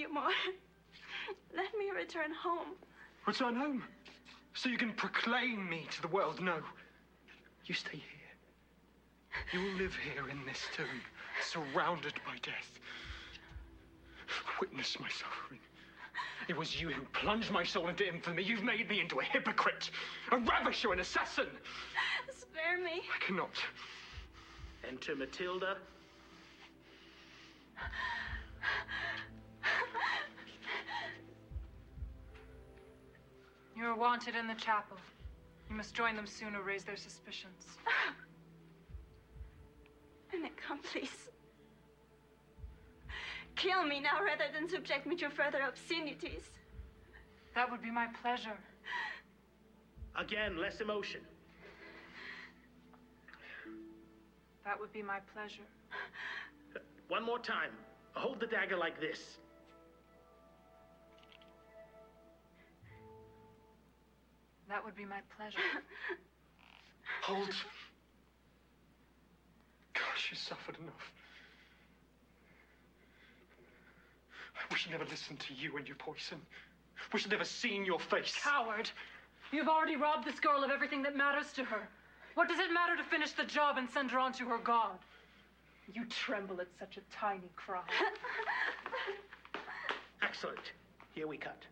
you more. Let me return home. Return home? So you can proclaim me to the world? No. You stay here. You will live here in this tomb, surrounded by death. Witness my suffering. It was you who plunged my soul into infamy. You've made me into a hypocrite, a ravisher, an assassin. Spare me. I cannot. Enter Matilda. You are wanted in the chapel. You must join them soon or raise their suspicions. An accomplice. Kill me now rather than subject me to further obscenities. That would be my pleasure. Again, less emotion. That would be my pleasure. One more time. Hold the dagger like this. That would be my pleasure. Hold. Gosh, you suffered enough. I wish I'd never listened to you and your poison. Wish I'd never seen your face. Coward! You've already robbed this girl of everything that matters to her. What does it matter to finish the job and send her on to her god? You tremble at such a tiny cry. Excellent. Here we cut.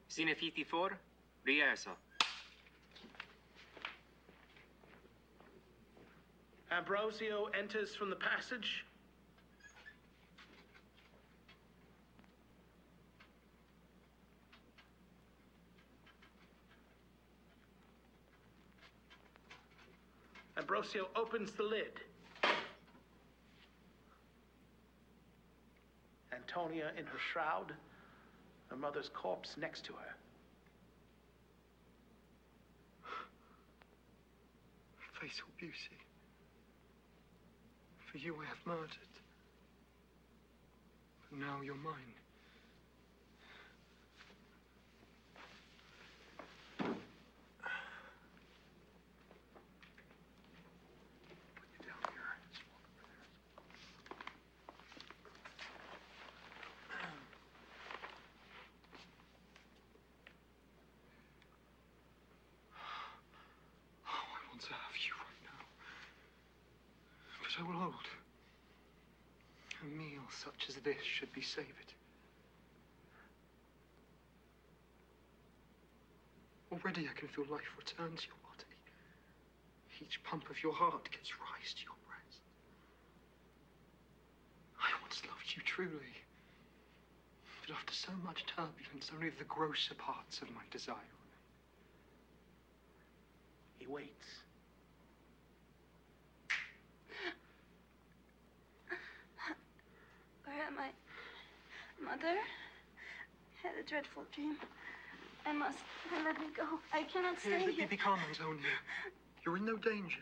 Scene 54, rehearsal. Ambrosio enters from the passage. Ambrosio opens the lid. Antonia in her shroud, her mother's corpse next to her. Fatal beauty. For you I have murdered. But now you're mine. To have you right now. But I will hold. A meal such as this should be savored. Already I can feel life return to your body. Each pump of your heart gives rise to your breast. I once loved you truly. But after so much turbulence, only the grosser parts of my desire remain. He waits. Where am I? Mother? I had a dreadful dream. Let me go. I cannot stay here. Be calm, Antonia. You're in no danger.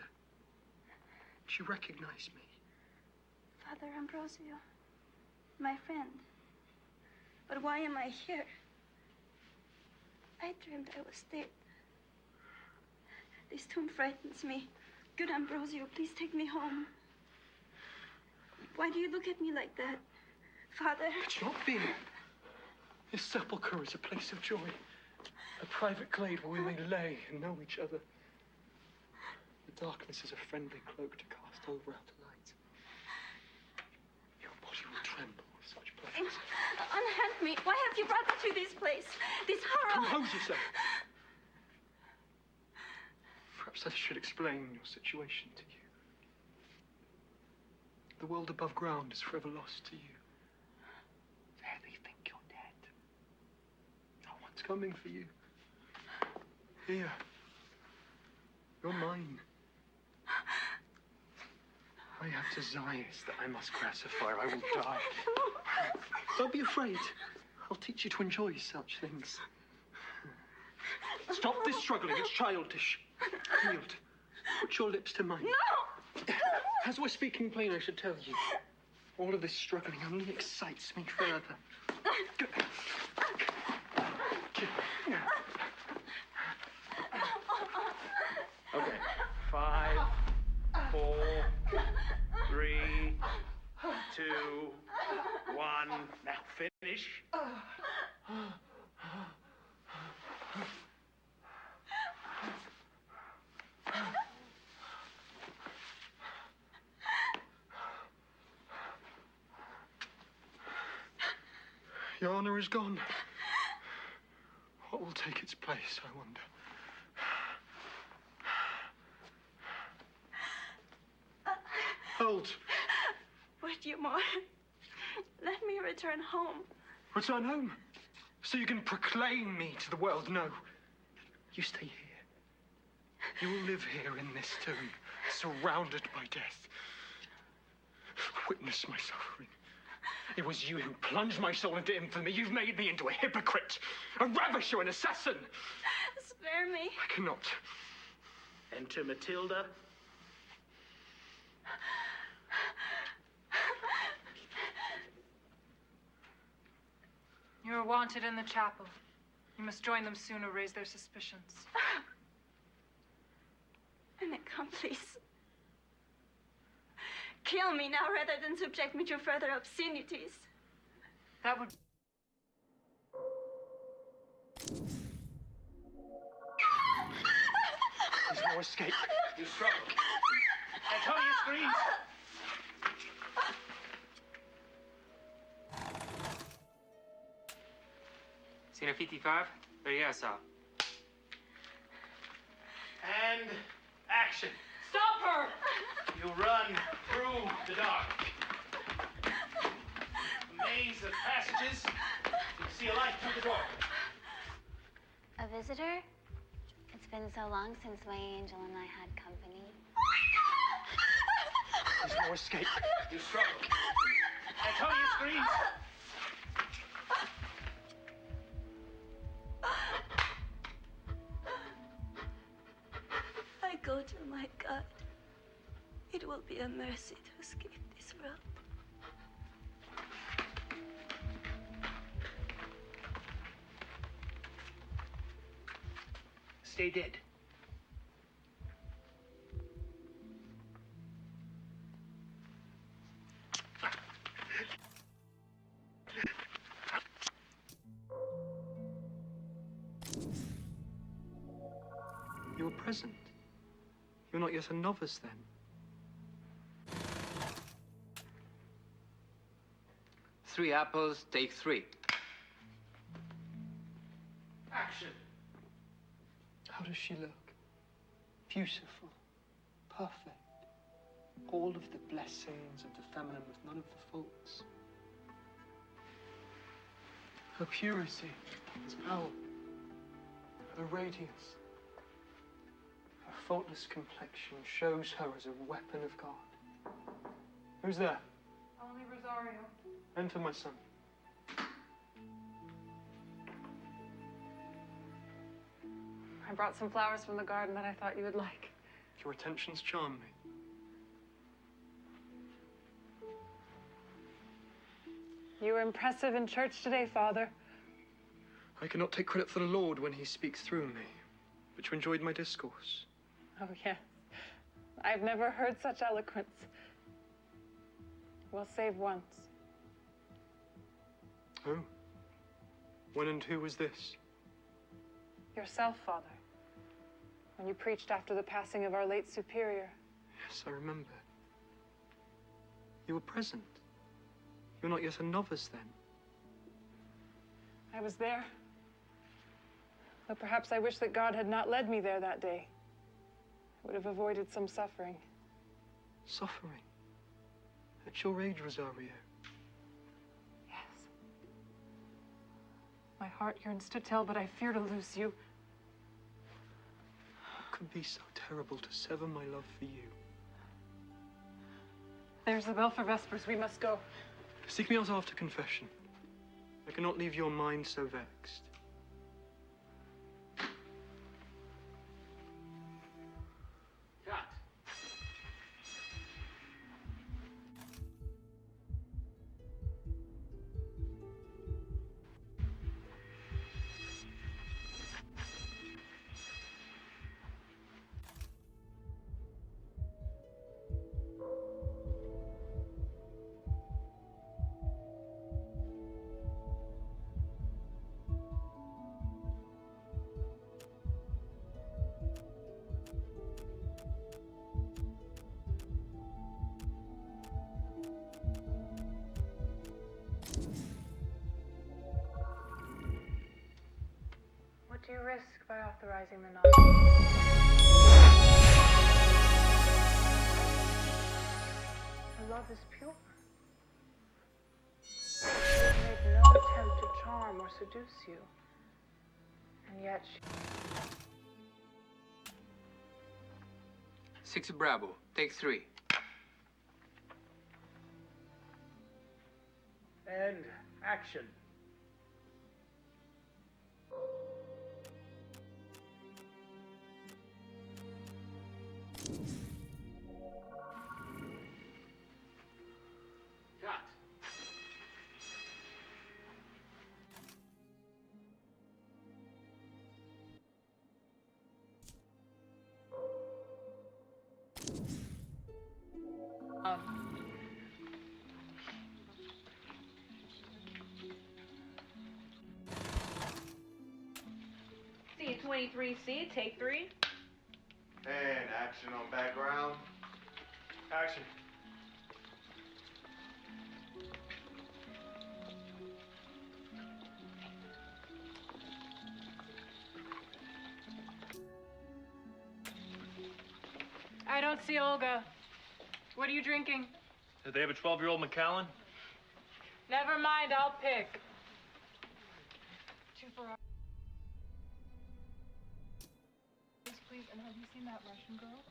She recognized me. Father Ambrosio, my friend. But why am I here? I dreamed I was dead. This tomb frightens me. Good Ambrosio, please take me home. Why do you look at me like that? Father? It's not fear. This sepulchre is a place of joy. A private glade where we may lay and know each other. The darkness is a friendly cloak to cast over outer light. Your body will tremble with such pleasure. Unhand me. Why have you brought me to this place? This horror. Compose yourself. Perhaps I should explain your situation to you. The world above ground is forever lost to you. There they think you're dead. No one's coming for you. Here. You're mine. I have desires that I must gratify or I will die. Don't be afraid. I'll teach you to enjoy such things. Stop this struggling. It's childish. Yield. Put your lips to mine. No! As we're speaking plain, I should tell you. All of this struggling only excites me further. Okay. 5, 4, 3, 2, 1. Now finish. Your honor is gone. What will take its place, I wonder? Hold. Would you more? Let me return home. Return home? So you can proclaim me to the world? No. You stay here. You will live here in this tomb, surrounded by death. Witness my suffering. It was you who plunged my soul into infamy. You've made me into a hypocrite, a ravisher, an assassin. Spare me. I cannot. Enter Matilda. You are wanted in the chapel. You must join them soon or raise their suspicions. An accomplice. Kill me now rather than subject me to further obscenities. That would... There's no escape. You struggle. Antonia screams. Scene 55, rehearsal. And action. Stop her! You run through the dark. A maze of passages. You see a light through the door. A visitor? It's been so long since my angel and I had company. There's no escape. You struggle. Antonia screams. I go to my God. It will be a mercy to escape this world. Stay dead. You were present. You're not yet a novice, then. Three apples, take 3. Action. How does she look? Beautiful. Perfect. All of the blessings of the feminine with none of the faults. Her purity, its power, her radiance. Her faultless complexion shows her as a weapon of God. Who's there? Only Rosario. Enter, my son. I brought some flowers from the garden that I thought you would like. Your attentions charm me. You were impressive in church today, Father. I cannot take credit for the Lord when he speaks through me, but you enjoyed my discourse. Oh, yes. I've never heard such eloquence. Well, save once. Oh? When and who was this? Yourself, Father. When you preached after the passing of our late superior. Yes, I remember. You were present. You're not yet a novice, then. I was there. Though perhaps I wish that God had not led me there that day. I would have avoided some suffering. Suffering? At your age, Rosario? Yes. My heart yearns to tell, but I fear to lose you. What could be so terrible to sever my love for you? There's the bell for Vespers. We must go. Seek me out after confession. I cannot leave your mind so vexed. Cut. memorizing the novel. Her love is pure. She has made no attempt to charm or seduce you. And yet she... 6 Bravo, take 3. And action. Cut. Scene 23C, take 3. And action on background. Action. I don't see Olga. What are you drinking? Did they have a 12-year-old Macallan? Never mind, I'll pick. 2 for our... Please, and have you seen that Russian girl?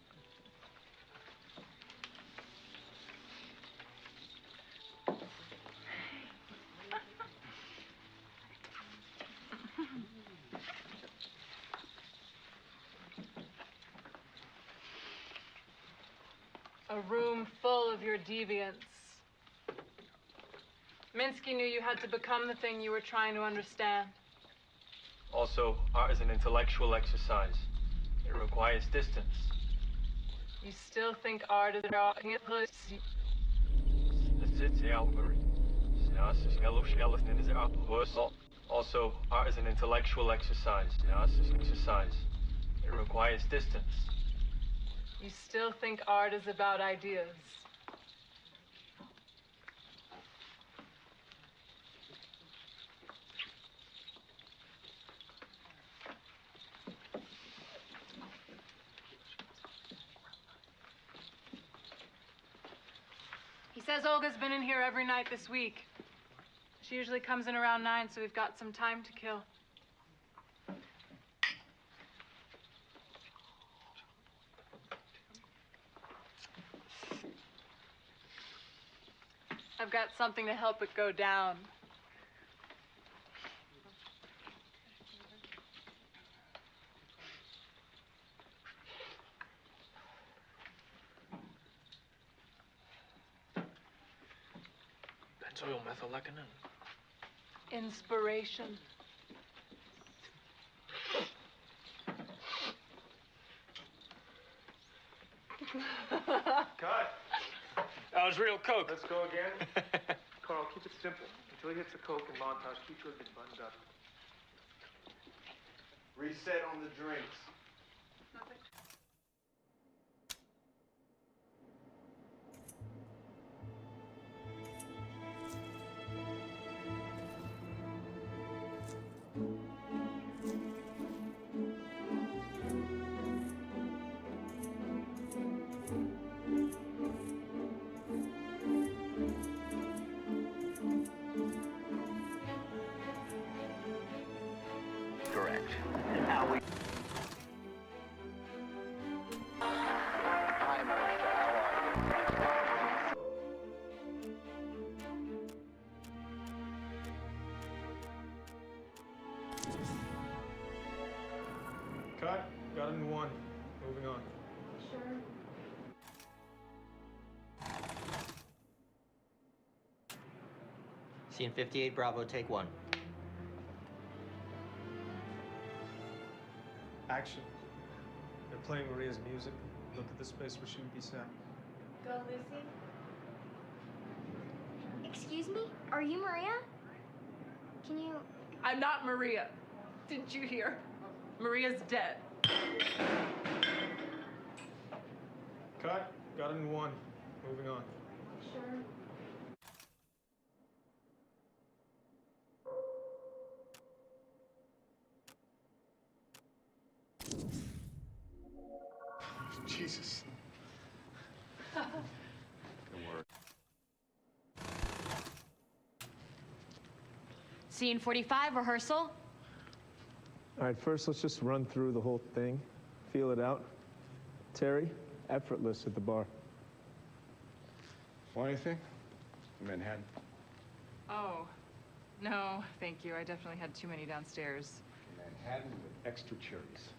A room full of your deviants. Minsky knew you had to become the thing you were trying to understand. Also, art is an intellectual exercise. It requires distance. You still think art is Also, art is an intellectual exercise. It requires distance. You still think art is about ideas. He says Olga's been in here every night this week. She usually comes in around 9, so we've got some time to kill. I've got something to help it go down. Inspiration. Cut. That was real coke. Let's go again. Carl, keep it simple. Until he hits the coke and montage, keep your get buttoned up. Reset on the drinks. Correct. And now we... Hi, Melissa. How are you? Cut. Got him in 1. Moving on. Scene 58, Bravo, take 1. Action. They're playing Maria's music. Look at the space where she would be sat. Go, Lucy. Excuse me? Are you Maria? Can you... I'm not Maria. Didn't you hear? Maria's dead. Cut. Got him in 1. Moving on. Sure. Jesus. Good work. Scene 45, rehearsal. All right, first let's just run through the whole thing, feel it out. Terry, effortless at the bar. Want anything? Manhattan. Oh, no, thank you. I definitely had too many downstairs. Manhattan with extra cherries.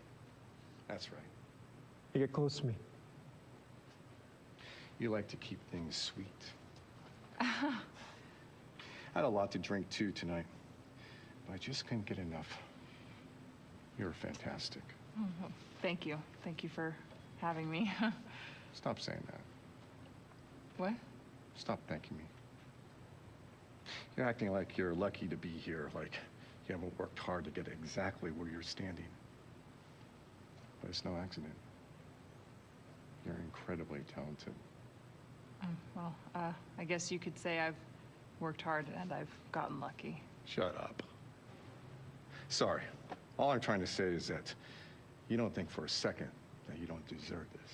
That's right. You get close to me. You like to keep things sweet. I had a lot to drink too tonight, but I just couldn't get enough. You're fantastic. Oh, well, thank you. Thank you for having me. Stop saying that. What? Stop thanking me. You're acting like you're lucky to be here, like you haven't worked hard to get exactly where you're standing. But it's no accident. You're incredibly talented. Well, I guess you could say I've worked hard and I've gotten lucky. Shut up. Sorry. All I'm trying to say is that you don't think for a second that you don't deserve this.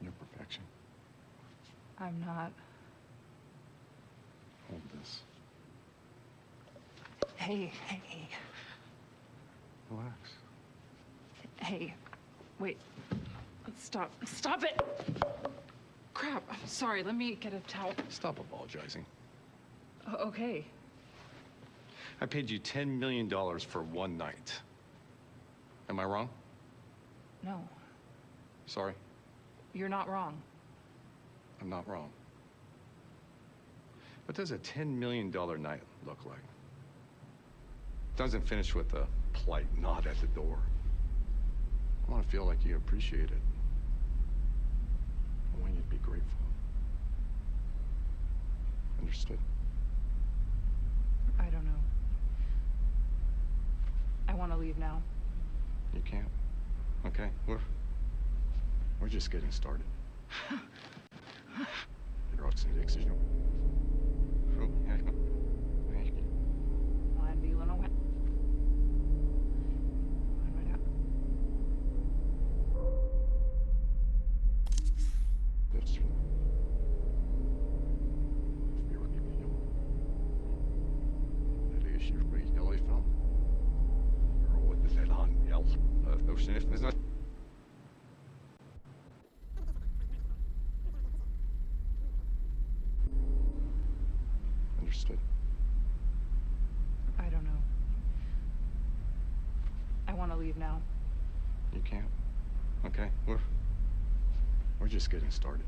You're perfection. I'm not. Hold this. Hey. Relax. Hey, wait. Stop it! Crap, I'm sorry. Let me get a towel. Stop apologizing. Okay. I paid you $10 million for one night. Am I wrong? No, Sorry, you're not wrong. I'm not wrong. What does a $10 million night look like? Doesn't finish with a polite nod at the door. I want to feel like you appreciate it. I want you to be grateful. Understood? I don't know. I want to leave now. You can't. Okay, we're just getting started. You're off some decision. Understood. I don't know. I want to leave now. You can't. Okay, we're just getting started.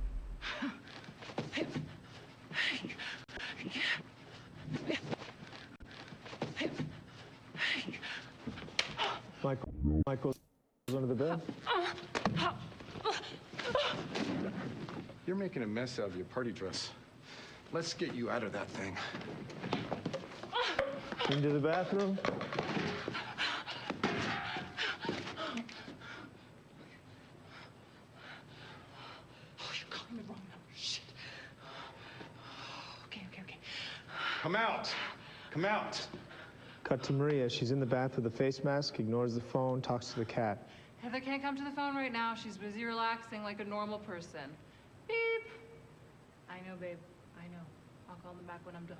Michael's under the bed. You're making a mess out of your party dress. Let's get you out of that thing. Into the bathroom. Oh, you're calling the wrong number. Shit. Okay. Come out. Come out. Cut to Maria. She's in the bath with a face mask, ignores the phone, talks to the cat. Heather can't come to the phone right now. She's busy relaxing like a normal person. Beep. I know, babe. I know. I'll call them back when I'm done.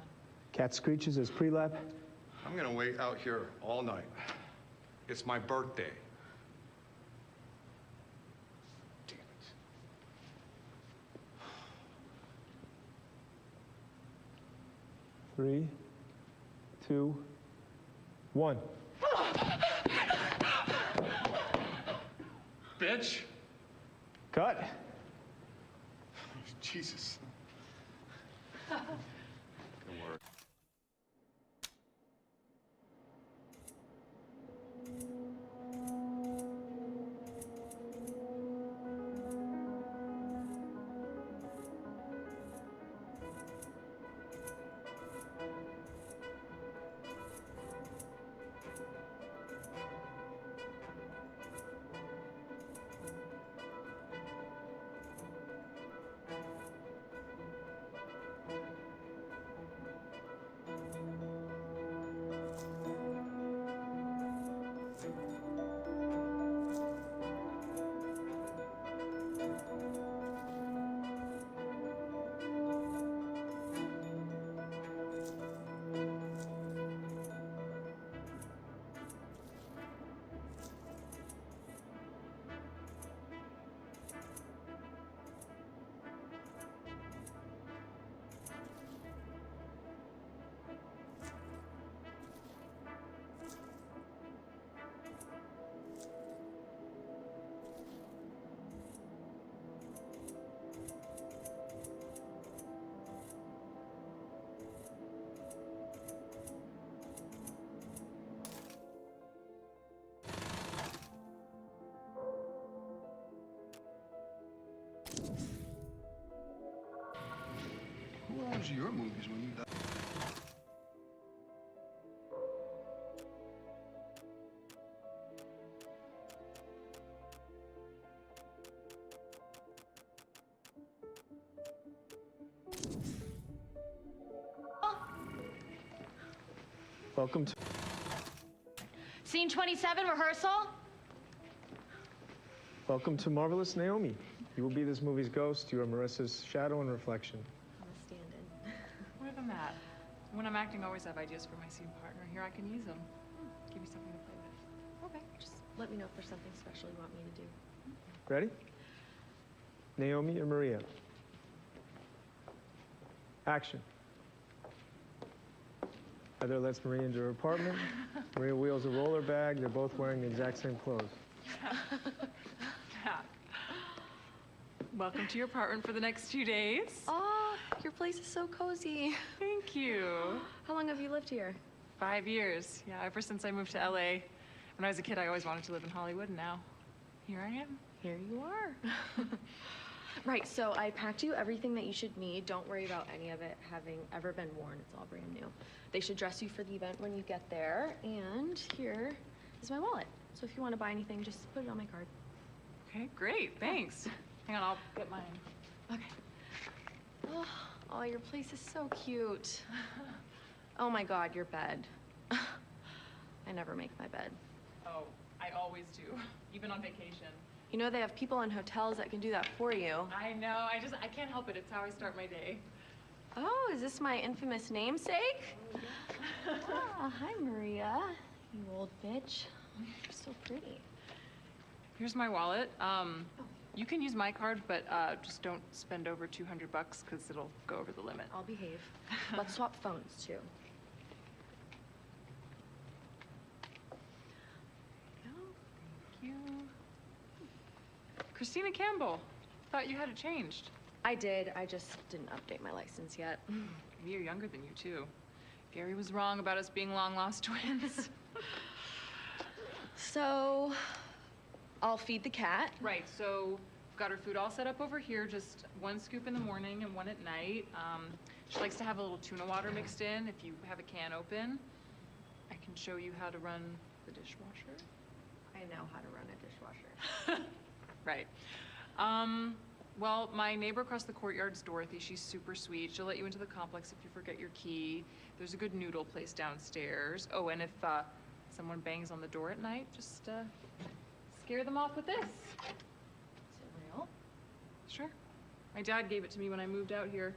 Cat screeches as pre-lap. I'm gonna wait out here all night. It's my birthday. Damn it. 3, 2, 1. Bitch. Cut. Jesus. Good work. happens to your movies when you die? Welcome to... Scene 27, rehearsal. Welcome to Marvelous Naomi. You will be this movie's ghost. You are Marissa's shadow and reflection. I'm a stand-in. What if I'm at? When I'm acting, I always have ideas for my scene partner. Here, I can use them. Give me something to play with. Okay, just let me know if there's something special you want me to do. Ready? Naomi and Maria. Action. Heather lets Maria into her apartment. Maria wheels a roller bag. They're both wearing the exact same clothes. Welcome to your apartment for the next 2 days. Oh, your place is so cozy. Thank you. How long have you lived here? 5 years. Yeah, ever since I moved to LA. When I was a kid, I always wanted to live in Hollywood, and now here I am. Here you are. Right, so I packed you everything that you should need. Don't worry about any of it having ever been worn. It's all brand new. They should dress you for the event when you get there. And here is my wallet. So if you want to buy anything, just put it on my card. Okay, great. Thanks. Hang on, I'll get mine. Okay. Oh, your place is so cute. Oh my God, your bed. I never make my bed. Oh, I always do, even on vacation. You know they have people in hotels that can do that for you. I know, I can't help it. It's how I start my day. Oh, is this my infamous namesake? Hi, Maria. You old bitch. You're so pretty. Here's my wallet. You can use my card, but just don't spend over $200 because it'll go over the limit. I'll behave. Let's swap phones, too. Thank you. Christina Campbell. Thought you had it changed. I did. I just didn't update my license yet. Maybe you're younger than you, too. Gary was wrong about us being long-lost twins. So, I'll feed the cat. Right, so we've got her food all set up over here, just 1 scoop in the morning and 1 at night. She likes to have a little tuna water mixed in if you have a can open. I can show you how to run the dishwasher. I know how to run a dishwasher. Right. Well, my neighbor across the courtyard's Dorothy. She's super sweet. She'll let you into the complex if you forget your key. There's a good noodle place downstairs. Oh, and if someone bangs on the door at night, just scare them off with this. Is it real? Sure. My dad gave it to me when I moved out here.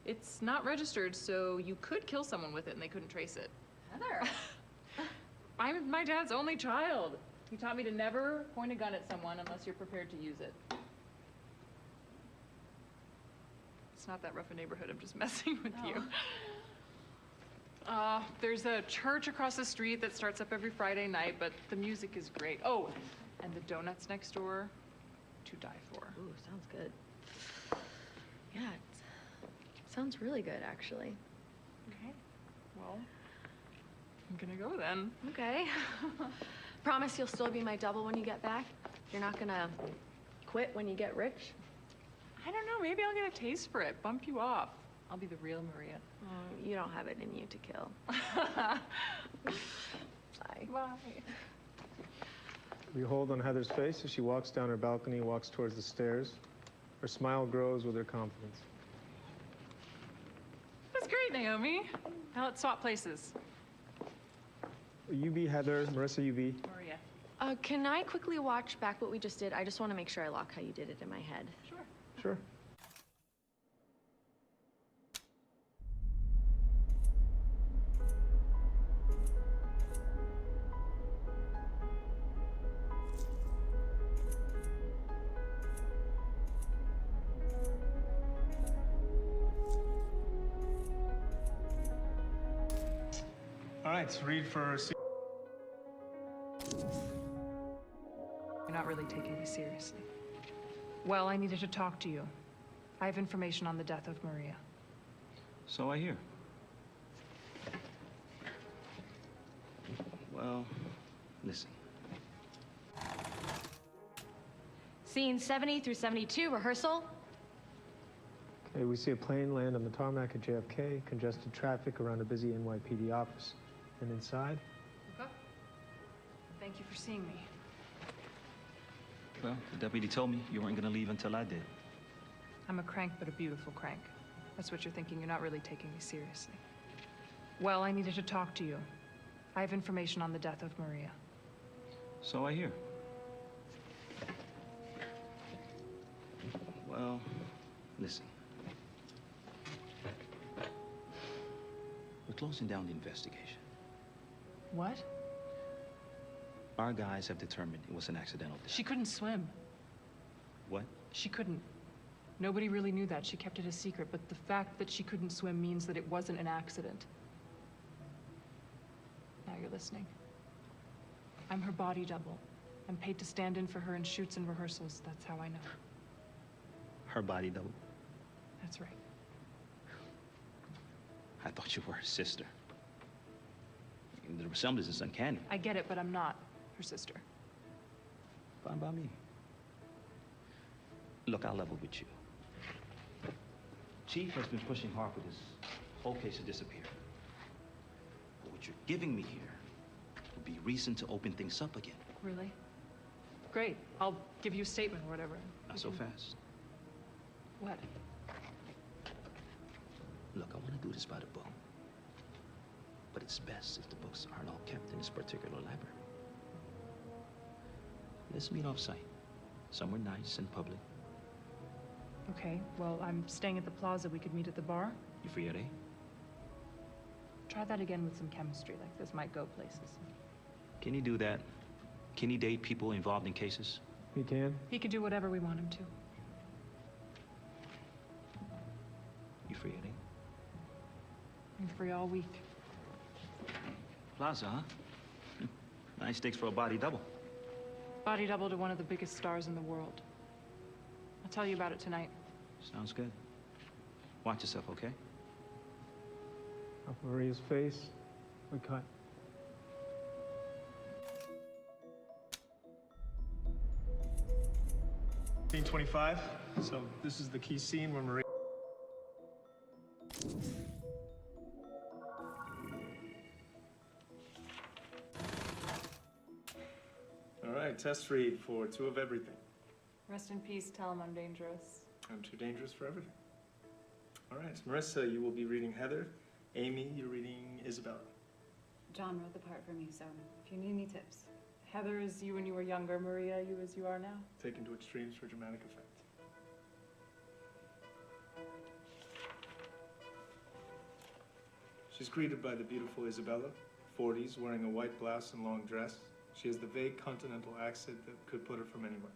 It's not registered, so you could kill someone with it and they couldn't trace it. Heather. I'm my dad's only child. He taught me to never point a gun at someone unless you're prepared to use it. It's not that rough a neighborhood, I'm just messing with you. There's a church across the street that starts up every Friday night, but the music is great. Oh, and the donuts next door, to die for. Ooh, sounds good. Yeah, it sounds really good, actually. Okay, well, I'm gonna go then. Okay. Promise you'll still be my double when you get back? You're not gonna quit when you get rich? I don't know, maybe I'll get a taste for it, bump you off. I'll be the real Maria. You don't have it in you to kill. Bye. Bye. We hold on Heather's face as she walks down her balcony and walks towards the stairs. Her smile grows with her confidence. That's great, Naomi. Now let's swap places. You be Heather, Marissa, you be. Maria. Can I quickly watch back what we just did? I just want to make sure I lock how you did it in my head. Sure. Sure. All right, so read for... You're not really taking me seriously. Well, I needed to talk to you. I have information on the death of Maria. So I hear. Well, listen. Scene 70 through 72, rehearsal. Hey, we see a plane land on the tarmac at JFK, congested traffic around a busy NYPD office. And inside? Okay. Thank you for seeing me. Well, the deputy told me you weren't gonna leave until I did. I'm a crank, but a beautiful crank. That's what you're thinking. You're not really taking me seriously. Well, I needed to talk to you. I have information on the death of Maria. So I hear. Well, listen. We're closing down the investigation. What? Our guys have determined it was an accidental death. She couldn't swim. What? She couldn't. Nobody really knew that. She kept it a secret, but the fact that she couldn't swim means that it wasn't an accident. Now you're listening. I'm her body double. I'm paid to stand in for her in shoots and rehearsals. That's how I know. Her body double? That's right. I thought you were her sister. The resemblance is uncanny. I get it, but I'm not her sister. Fine by me. Look, I'll level with you. Chief has been pushing hard for this whole case to disappear. But what you're giving me here would be reason to open things up again. Really? Great. I'll give you a statement or whatever. Not so fast. What? Look, I want to do this by the book. But it's best if the books aren't all kept in this particular library. Let's meet off-site. Somewhere nice and public. Okay, well, I'm staying at the plaza. We could meet at the bar. You free at 8? Try that again with some chemistry. Like, this might go places. Can he do that? Can he date people involved in cases? He can. He can do whatever we want him to. You free at 8? I'm free all week. Plaza, huh? Nice stakes for a body double. Body double to one of the biggest stars in the world. I'll tell you about it tonight. Sounds good. Watch yourself, okay? Off Maria's face, we cut. Scene 25. So this is the key scene where Maria... All right, test read for 2 of everything. Rest in peace. Tell him I'm dangerous. I'm too dangerous for everything. All right, so Marissa, you will be reading Heather. Amy, you're reading Isabella. John wrote the part for me, so if you need any tips. Heather is you when you were younger. Maria, you as you are now. Taken to extremes for dramatic effect. She's greeted by the beautiful Isabella, 40s, wearing a white blouse and long dress. She has the vague continental accent that could put her from anywhere.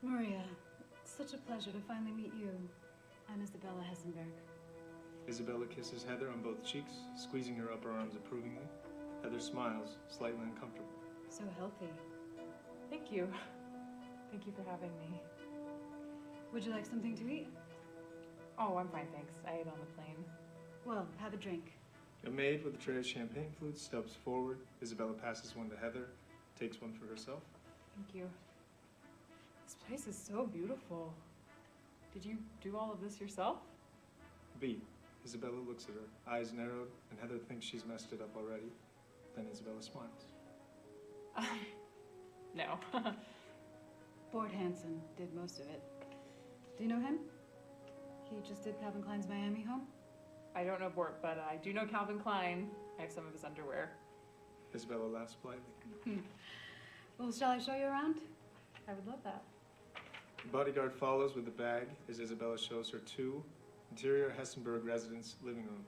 Maria, it's such a pleasure to finally meet you. I'm Isabella Hessenberg. Isabella kisses Heather on both cheeks, squeezing her upper arms approvingly. Heather smiles, slightly uncomfortable. So healthy. Thank you. Thank you for having me. Would you like something to eat? Oh, I'm fine, thanks. I ate on the plane. Well, have a drink. A maid with a tray of champagne flutes steps forward. Isabella passes one to Heather, takes one for herself. Thank you. This place is so beautiful. Did you do all of this yourself? B. Isabella looks at her, eyes narrowed, and Heather thinks she's messed it up already. Then Isabella smiles. No. Bort Hansen did most of it. Do you know him? He just did Calvin Klein's Miami home? I don't know Bort, but I do know Calvin Klein. I have some of his underwear. Isabella laughs politely. Well, shall I show you around? I would love that. The bodyguard follows with the bag as Isabella shows her 2 interior Hessenberg residence living room.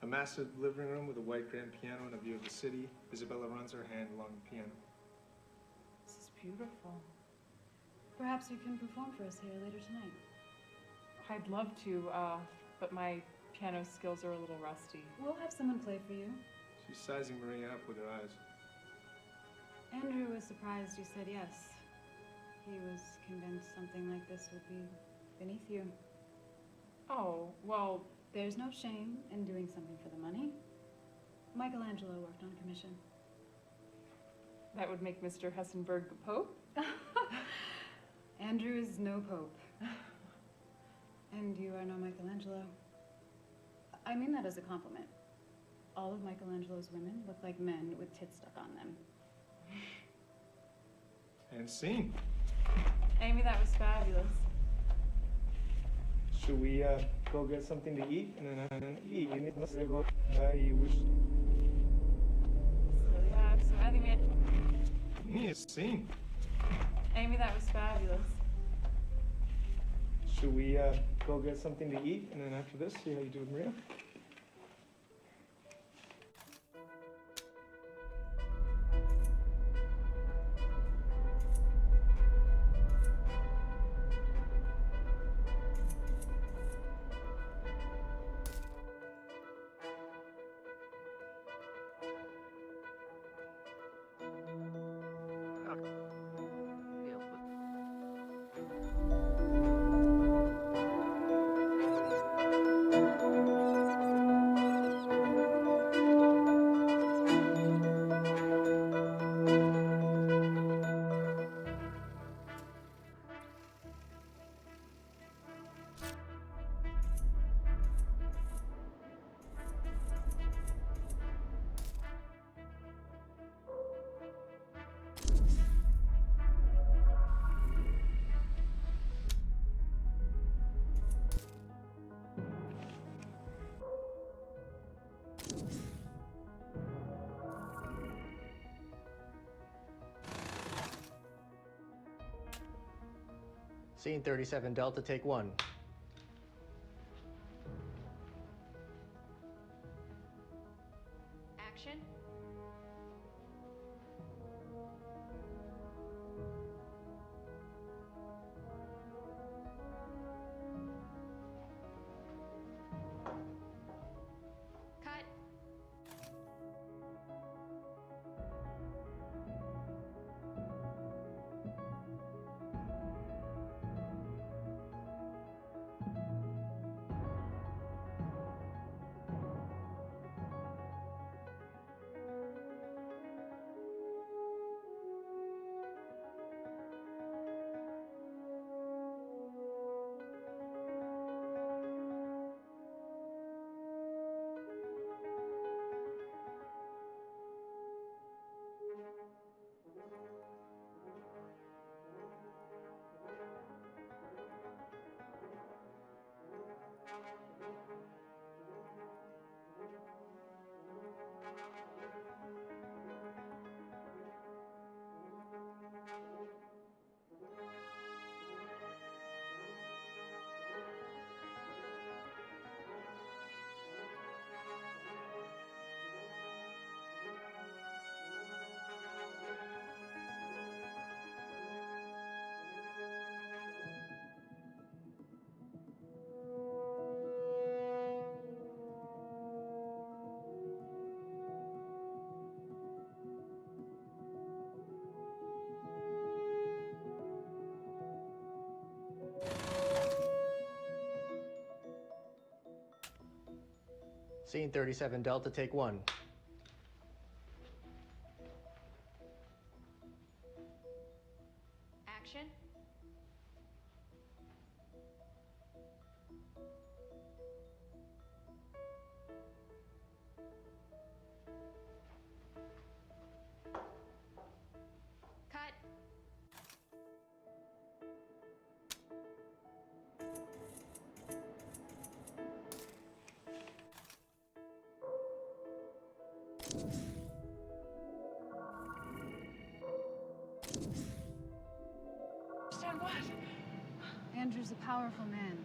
A massive living room with a white grand piano and a view of the city. Isabella runs her hand along the piano. This is beautiful. Perhaps you can perform for us here later tonight. I'd love to, but my piano skills are a little rusty. We'll have someone play for you. She's sizing Maria up with her eyes. Andrew was surprised you said yes. He was convinced something like this would be beneath you. Oh, well... There's no shame in doing something for the money. Michelangelo worked on commission. That would make Mr. Hessenberg the Pope? Andrew is no pope. And you are no Michelangelo. I mean that as a compliment. All of Michelangelo's women look like men with tits stuck on them. And scene. Amy, that was fabulous. Should we go get something to eat and then eat? Me, it's scene. Amy, that was fabulous. Should we go get something to eat and then after this, see how you do with Maria? Scene 37, Delta, take 1. Action. Cut. Scene 37, Delta, take 1. Action. Cut. Understand what? Andrew's a powerful man.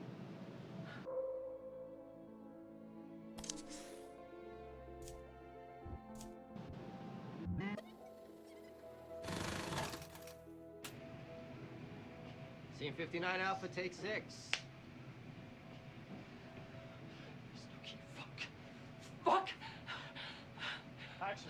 Scene 59, Alpha, take 6. Fuck! Action.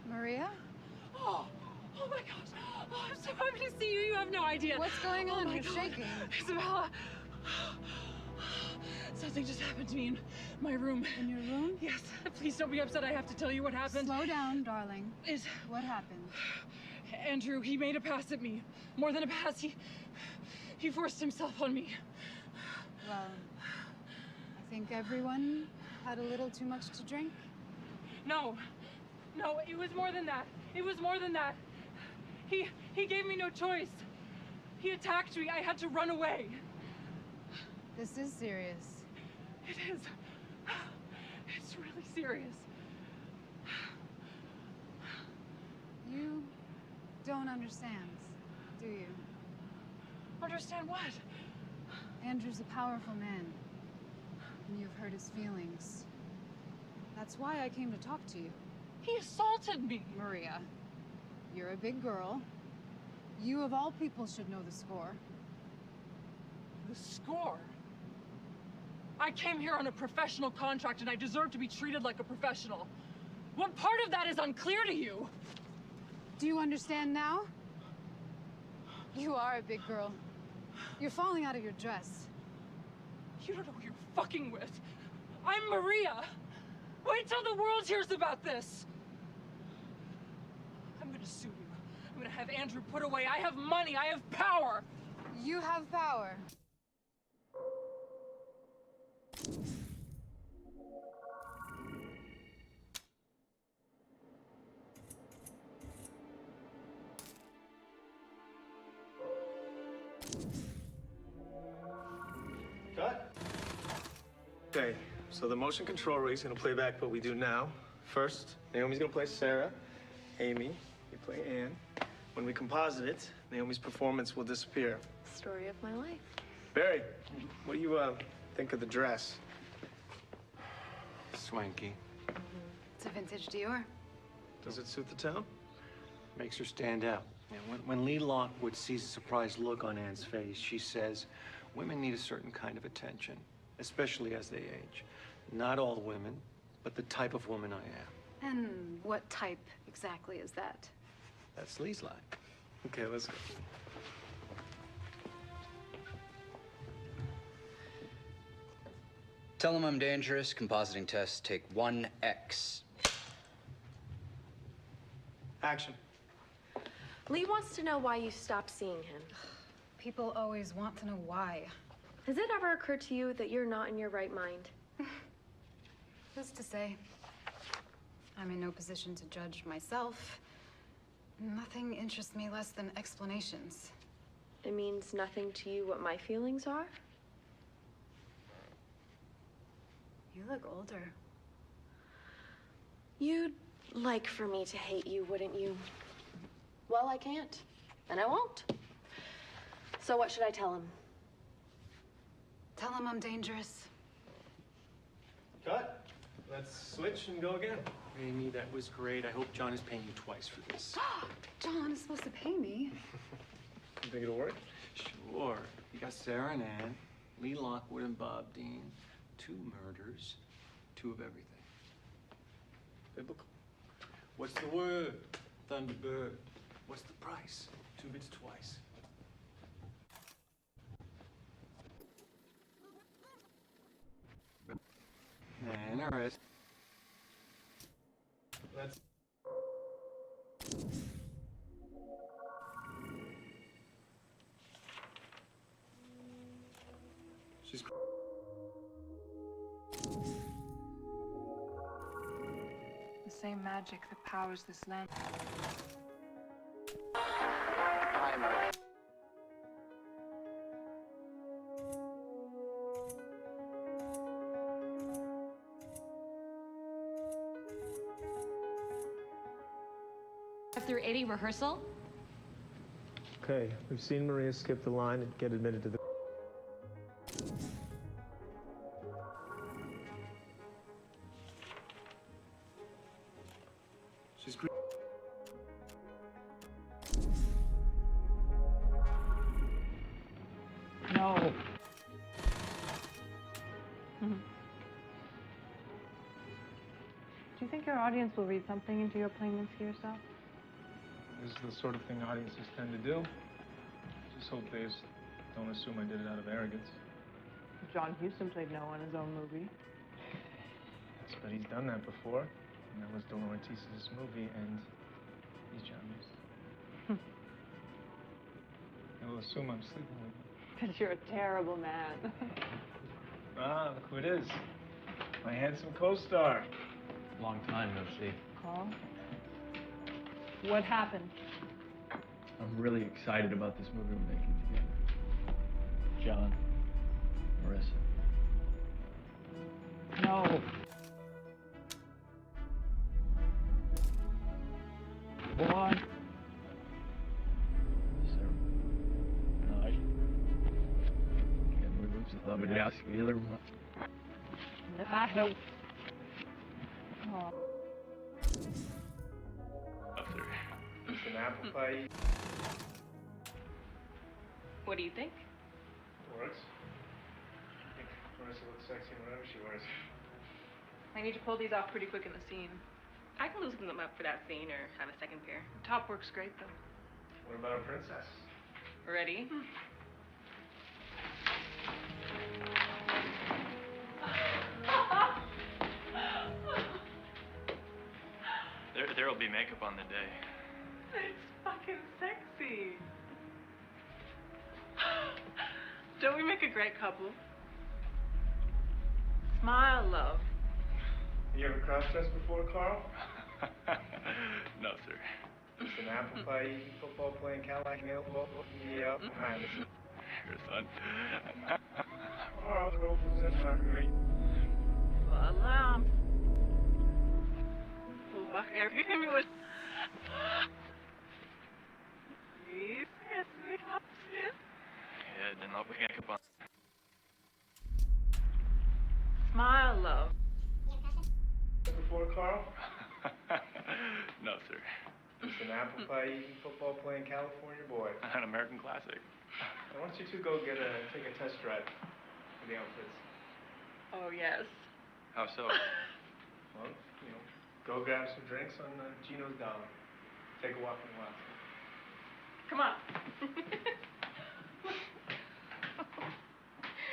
Maria? Oh my gosh. Oh, I'm so happy to see you. You have no idea. What's going on? You're shaking. Isabella. Something just happened to me in my room. In your room? Yes. Please don't be upset. I have to tell you what happened. Slow down, darling. What happened? Andrew, he made a pass at me. More than a pass, he forced himself on me. Well, I think everyone had a little too much to drink. No, it was more than that. It was more than that. He gave me no choice. He attacked me. I had to run away. This is serious. It is. It's really serious. You don't understand, do you? Understand what? Andrew's a powerful man, and you've hurt his feelings. That's why I came to talk to you. He assaulted me. Maria, you're a big girl. You, of all people, should know the score. The score? I came here on a professional contract, and I deserve to be treated like a professional. What part of that is unclear to you? Do you understand now? You are a big girl. You're falling out of your dress. You don't know who you're fucking with. I'm Maria. Wait till the world hears about this. I'm gonna sue you. I'm gonna have Andrew put away. I have money. I have power. You have power. Cut. Okay, so the motion control rig is gonna play back what we do now. First, Naomi's gonna play Sarah. Amy, you play Anne. When we composite it, Naomi's performance will disappear. Story of my life. Barry, what do you think of the dress? Swanky. It's a vintage Dior. Does it suit the town? Makes her stand out. Yeah, when Lee Lockwood sees a surprised look on Anne's face, she says, women need a certain kind of attention, especially as they age. Not all women, but the type of woman I am. And what type exactly is that? That's Lee's line. Okay, let's go. Tell him I'm dangerous. Compositing test, take 1X. Action. Lee wants to know why you stopped seeing him. People always want to know why. Has it ever occurred to you that you're not in your right mind? Who's to say? I'm in no position to judge myself. Nothing interests me less than explanations. It means nothing to you what my feelings are? You look older. You'd like for me to hate you, wouldn't you? Well, I can't, and I won't. So what should I tell him? Tell him I'm dangerous. Cut. Let's switch and go again. Amy, that was great. I hope John is paying you twice for this. John is supposed to pay me. You think it'll work? Sure. You got Sarah and Ann, Lee Lockwood and Bob Dean, 2 murders, 2 of everything. Biblical. What's the word? Thunderbird. What's the price? 2 bits twice. And all right. Let's. She's. The same magic that powers this land. Through 80 rehearsal? Okay, we've seen Maria skip the line and get admitted to the. She's. No. Do you think your audience will read something into your playing this for yourself? This is the sort of thing audiences tend to do. Just hope they just don't assume I did it out of arrogance. John Huston played no in his own movie. Yes, but he's done that before. And that was De Laurentiis' movie, and he's John Huston. They'll assume I'm sleeping with you. Because you're a terrible man. Ah, look who it is. My handsome co-star. Long time no see. Carl? What happened? I'm really excited about this movie we're making together. John, Marissa. No. Why? Sir. No, I can't believe it's love it ask either one. No. Oh. It's an apple pie. What do you think? Works. I think Marissa looks sexy in whatever she wears. I need to pull these off pretty quick in the scene. I can loosen them up for that scene or have a second pair. The top works great, though. What about a princess? Ready? There'll be makeup on the day. It's fucking sexy. Don't we make a great couple? Smile, love. You ever cross-dressed before, Carl? No, sir. It's an apple pie, eating, football playing, Cadillac, nail, yeah, behind us. Your son. Carl, go for the margarita. Voila. Wacht even jongens. Yeah, then I'll pick makeup on. Smile, love. Before, Carl? No, sir. It's an apple pie, eating, football playing, California boy. An American classic. I want you two go take a test drive for the outfits. Oh, yes. How so? Well, go grab some drinks on Gino's dollar. Take a walk in the wild. Come on.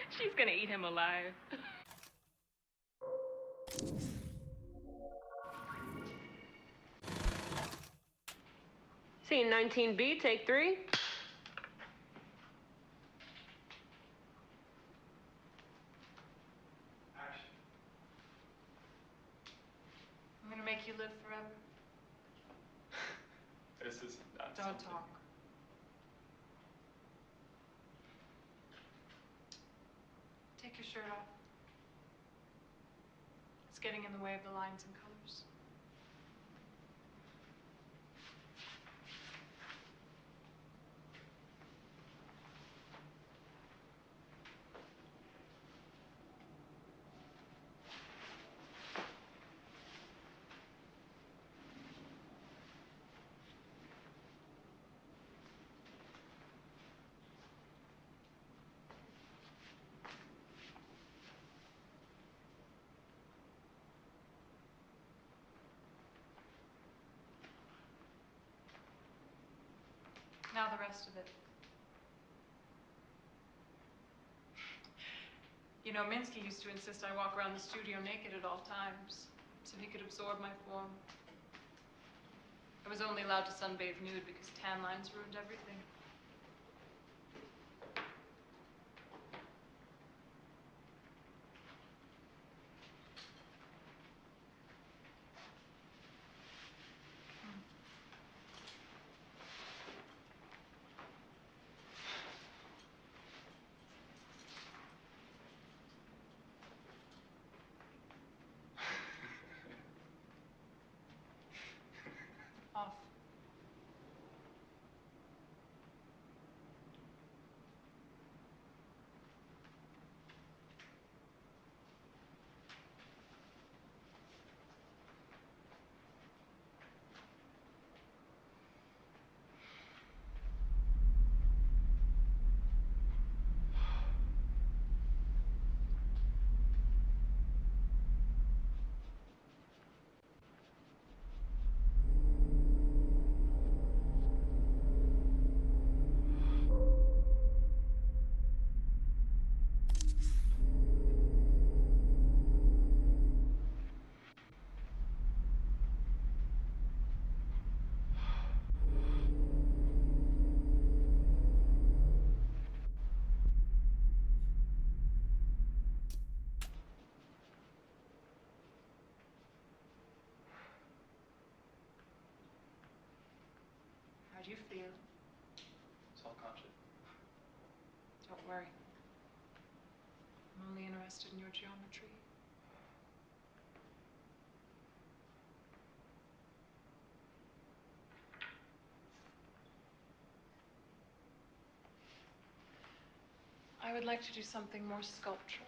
She's gonna eat him alive. Scene 19B, take 3. I'm gonna make you live forever. This is not Don't something. talk. Take your shirt off. It's getting in the way of the lines and colors. Now the rest of it. You know, Minsky used to insist I walk around the studio naked at all times, so he could absorb my form. I was only allowed to sunbathe nude because tan lines ruined everything. Off. Theo. It's all conscious. Don't worry. I'm only interested in your geometry. I would like to do something more sculptural.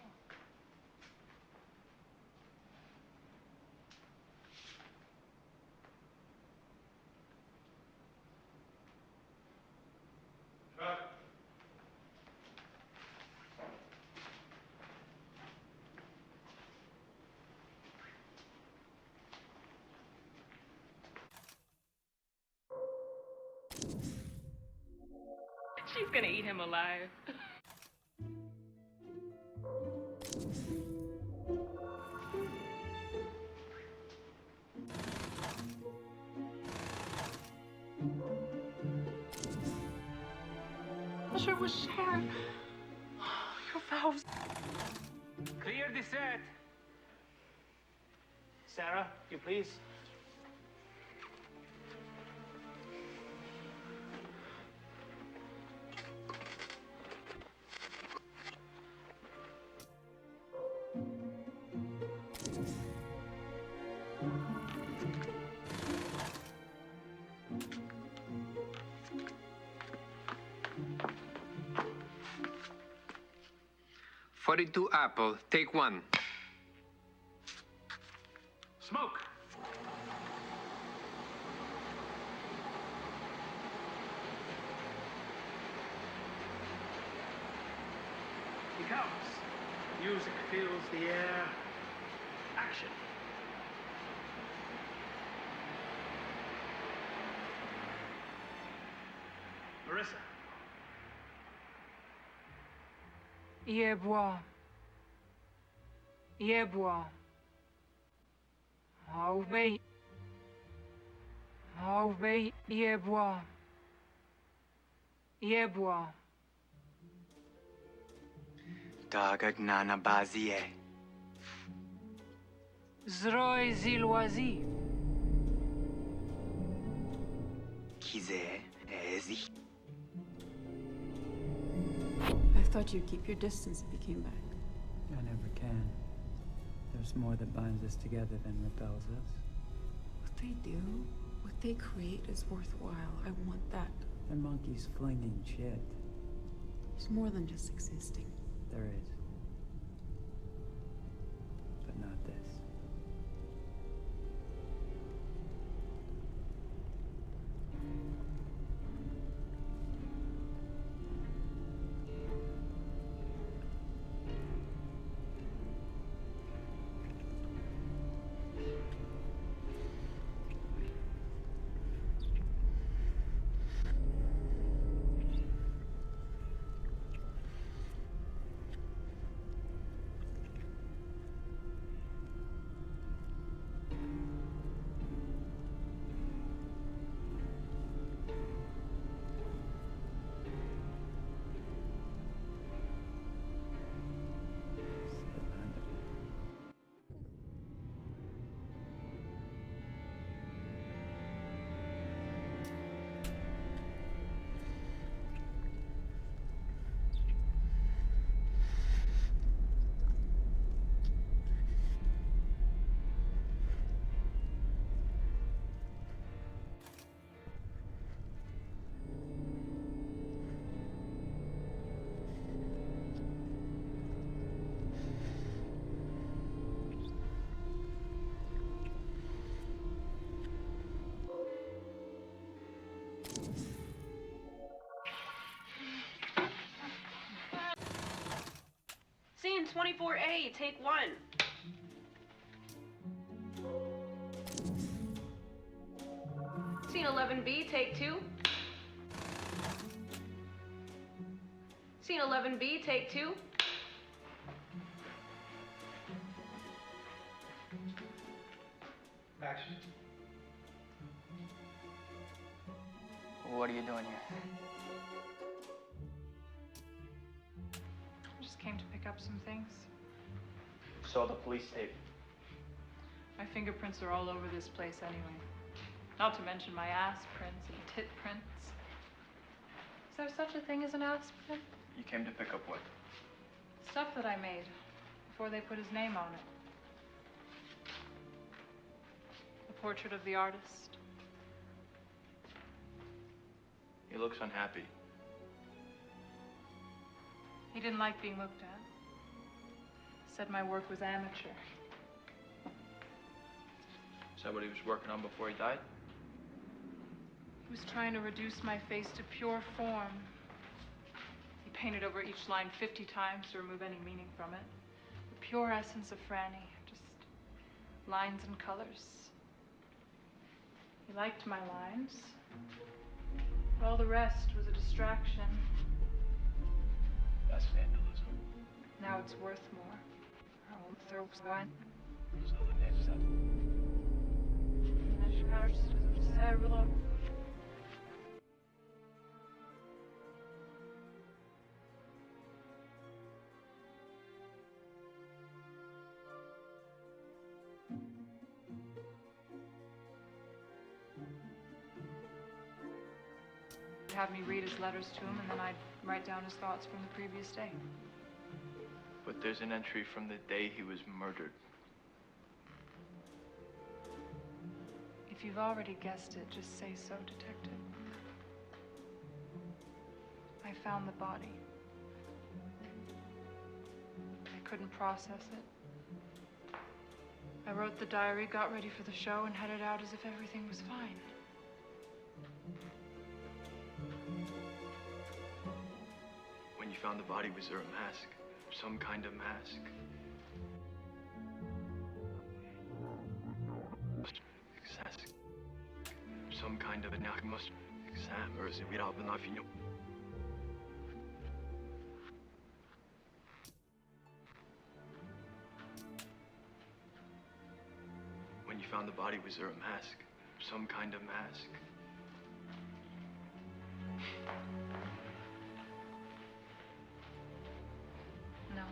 She's gonna eat him alive. Pleasure was shared. Your vows. Clear the set. Sarah, you please. "42 Apple, take 1. Smoke. He comes. Music fills the air. Action. Marissa. Yeboah. Yeboah. Oh, wait. Oh, wait. Yeboah. Yeboah. Dagagnana bazie. Zroy zilwazi. Kize ezi. I thought you'd keep your distance if you came back. I never can. There's more that binds us together than repels us. What they do, what they create is worthwhile. I want that. And monkeys flinging shit. There's more than just existing. There is. But not this. Scene 24A, take 1. Scene 11B, take 2. Scene 11B, take 2. Action. What are you doing here? Just came to pick up some things. Saw the police tape. My fingerprints are all over this place anyway. Not to mention my ass prints and tit prints. Is there such a thing as an aspirin? You came to pick up what? Stuff that I made before they put his name on it. The portrait of the artist. He looks unhappy. He didn't like being looked at. Said my work was amateur. Is that what he was working on before he died? He was trying to reduce my face to pure form. He painted over each line 50 times to remove any meaning from it. The pure essence of Franny, just lines and colors. He liked my lines, but all the rest was a distraction. That's vandalism. Now it's worth more. He'd have me read his letters to him, and then I'd write down his thoughts from the previous day. But there's an entry from the day he was murdered. If you've already guessed it, just say so, Detective. I found the body. I couldn't process it. I wrote the diary, got ready for the show, and headed out as if everything was fine. When you found the body, was there a mask? Some kind of mask? Some kind of a nakmus exam, or is it without the knife in you? When you found the body, was there a mask? Some kind of mask? No.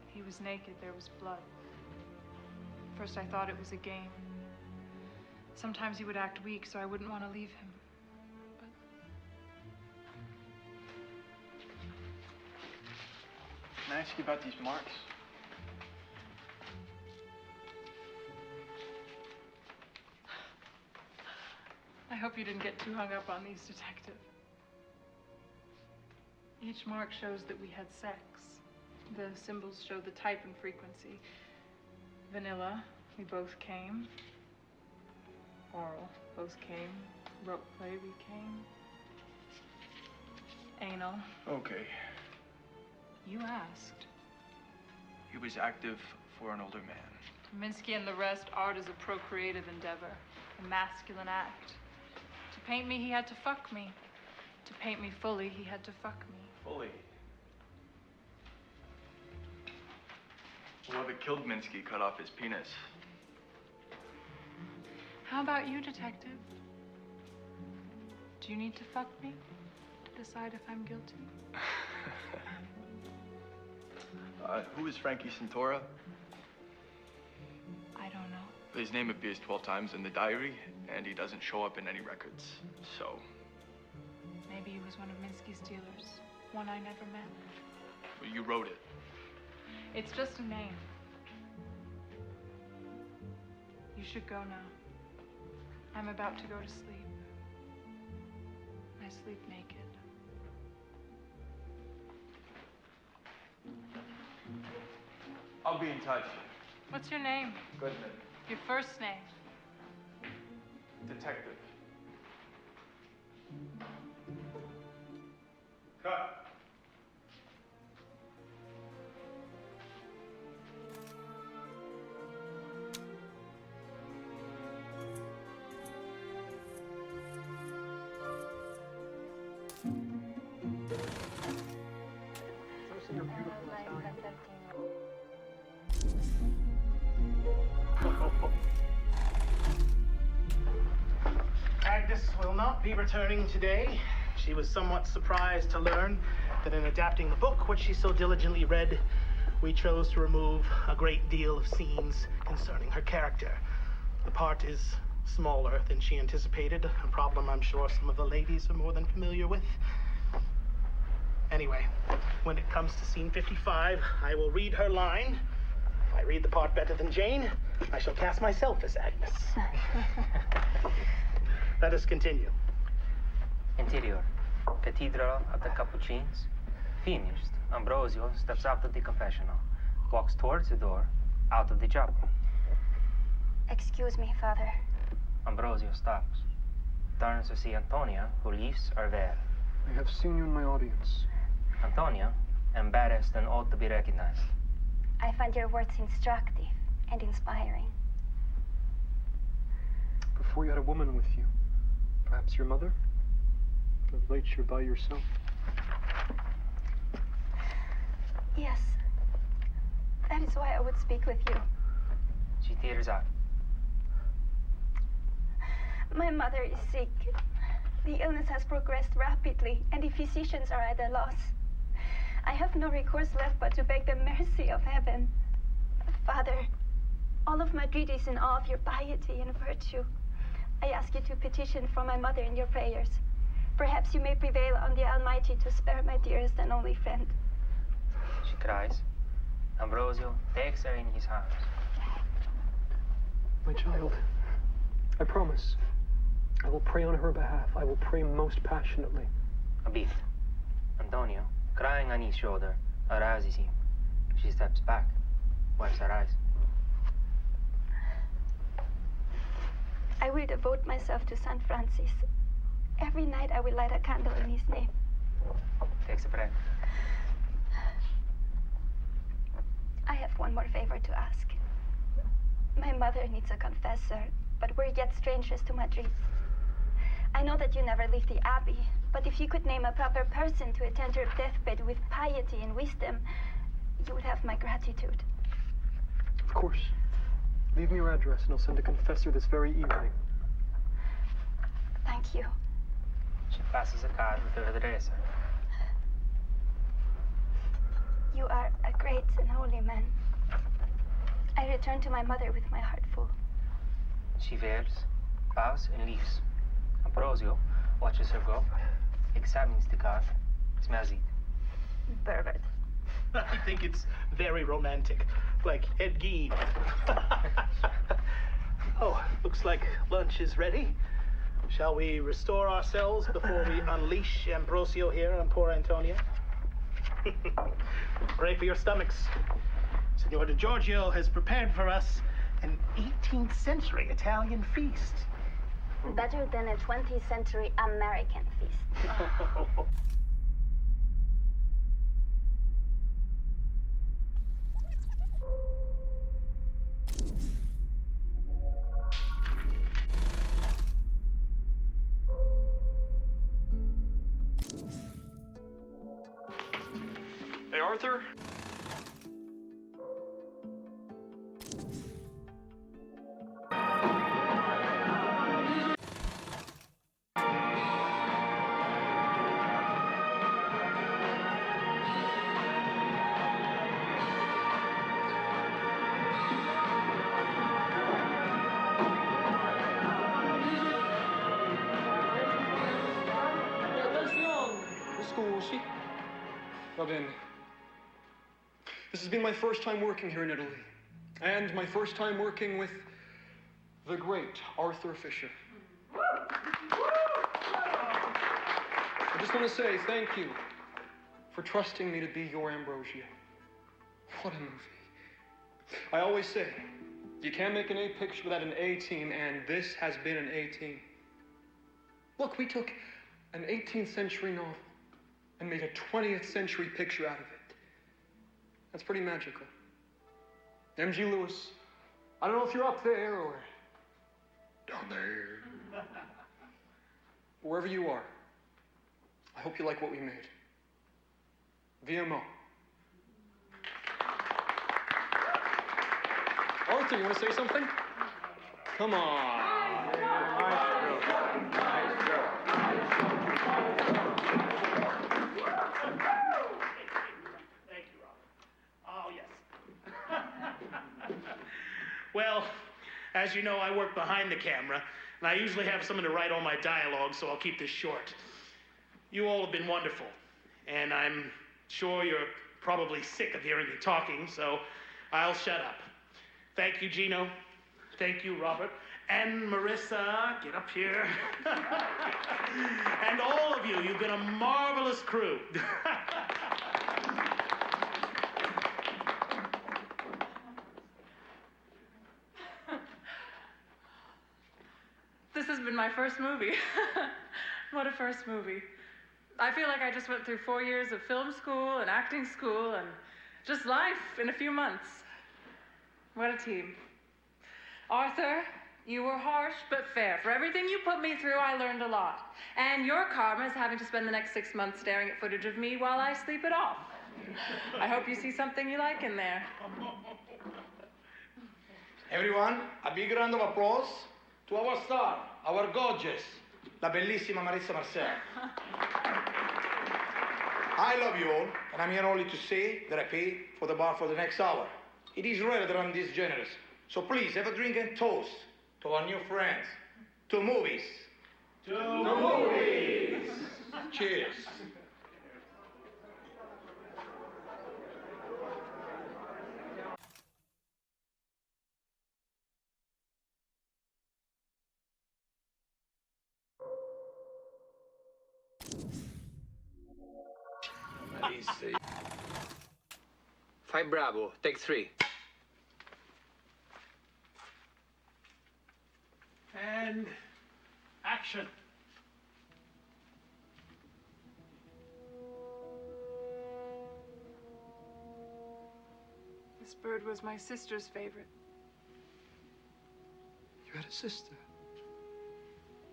He was naked, there was blood. First I thought it was a game. Sometimes he would act weak, so I wouldn't want to leave him. But Can I ask you about these marks? I hope you didn't get too hung up on these, Detective. Each mark shows that we had sex. The symbols show the type and frequency. Vanilla, we both came. Oral, both came. Rope play, we came. Anal. Okay. You asked. He was active for an older man. Minsky and the rest, art is a procreative endeavor, a masculine act. To paint me, he had to fuck me. To paint me fully, he had to fuck me. Fully. Whoever killed Minsky cut off his penis. How about you, Detective? Do you need to fuck me to decide if I'm guilty? Who is Frankie Santora? I don't know. His name appears 12 times in the diary, and he doesn't show up in any records, so... Maybe he was one of Minsky's dealers. One I never met. Well, you wrote it. It's just a name. You should go now. I'm about to go to sleep. I sleep naked. I'll be in touch. What's your name? Goodman. Your first name? Detective. Cut. Agnes will not be returning today. She was somewhat surprised to learn that in adapting the book, which she so diligently read, we chose to remove a great deal of scenes concerning her character. The part is smaller than she anticipated, a problem I'm sure some of the ladies are more than familiar with. Anyway, when it comes to scene 55, I will read her line. If I read the part better than Jane, I shall cast myself as Agnes. Let us continue. Interior. Cathedral of the Capuchins. Finished. Ambrosio steps out of the confessional, walks towards the door, out of the chapel. Excuse me, Father. Ambrosio stops, turns to see Antonia, who lifts her veil. I have seen you in my audience. Antonia, embarrassed and ought to be recognized. I find your words instructive and inspiring. Before you had a woman with you. Perhaps your mother? Of late you're by yourself. Yes. That is why I would speak with you. She tears up. My mother is sick. The illness has progressed rapidly, and the physicians are at a loss. I have no recourse left but to beg the mercy of heaven. Father, all of Madrid is in awe of your piety and virtue. I ask you to petition for my mother in your prayers. Perhaps you may prevail on the Almighty to spare my dearest and only friend. She cries. Ambrosio takes her in his arms. My child, I promise. I will pray on her behalf. I will pray most passionately. A bit. Antonio, crying on his shoulder, arouses him. She steps back, wipes her eyes. I will devote myself to Saint Francis. Every night I will light a candle in his name. Takes a breath. I have one more favor to ask. My mother needs a confessor, but we're yet strangers to Madrid. I know that you never leave the abbey, but if you could name a proper person to attend her deathbed with piety and wisdom, you would have my gratitude. Of course. Leave me your address and I'll send a confessor this very evening. Thank you. She passes a card with her address. You are a great and holy man. I return to my mother with my heart full. She veils, bows, and leaves. Ambrosio watches her go, examines the card, smells it. Pervert. I think it's very romantic, like Ed Gein. Oh, looks like lunch is ready. Shall we restore ourselves before we unleash Ambrosio here on poor Antonia? Pray for your stomachs. Signor Di Giorgio has prepared for us an 18th century Italian feast. Better than a 20th century American feast. Hey, Arthur? Scusi. Va bene. This has been my first time working here in Italy, and my first time working with the great Arthur Fisher. I just want to say thank you for trusting me to be your Ambrosio. What a movie. I always say, you can't make an A picture without an A team, and this has been an A team. Look, we took an 18th century novel and made a 20th century picture out of it. That's pretty magical. M.G. Lewis, I don't know if you're up there or down there. Wherever you are, I hope you like what we made. VMO. Arthur, you want to say something? Come on. Well, As you know, I work behind the camera, and I usually have someone to write all my dialogue, so I'll keep this short. You all have been wonderful, and I'm sure you're probably sick of hearing me talking, so I'll shut up. Thank you, Gino. Thank you, Robert. And Marissa, get up here. And all of you, you've been a marvelous crew. This has been my first movie. What a first movie. I feel like I just went through 4 years of film school and acting school and just life in a few months. What a team. Arthur, you were harsh but fair. For everything you put me through, I learned a lot. And your karma is having to spend the next 6 months staring at footage of me while I sleep it off. I hope you see something you like in there. Everyone, a big round of applause to our star, our gorgeous, la bellissima Marissa Marcel. I love you all, and I'm here only to say that I pay for the bar for the next hour. It is rare that I'm this generous. So please, have a drink and toast to our new friends. To movies. To movies. Cheers. Easy. Fai bravo, take 3. And action. This bird was my sister's favorite. You had a sister.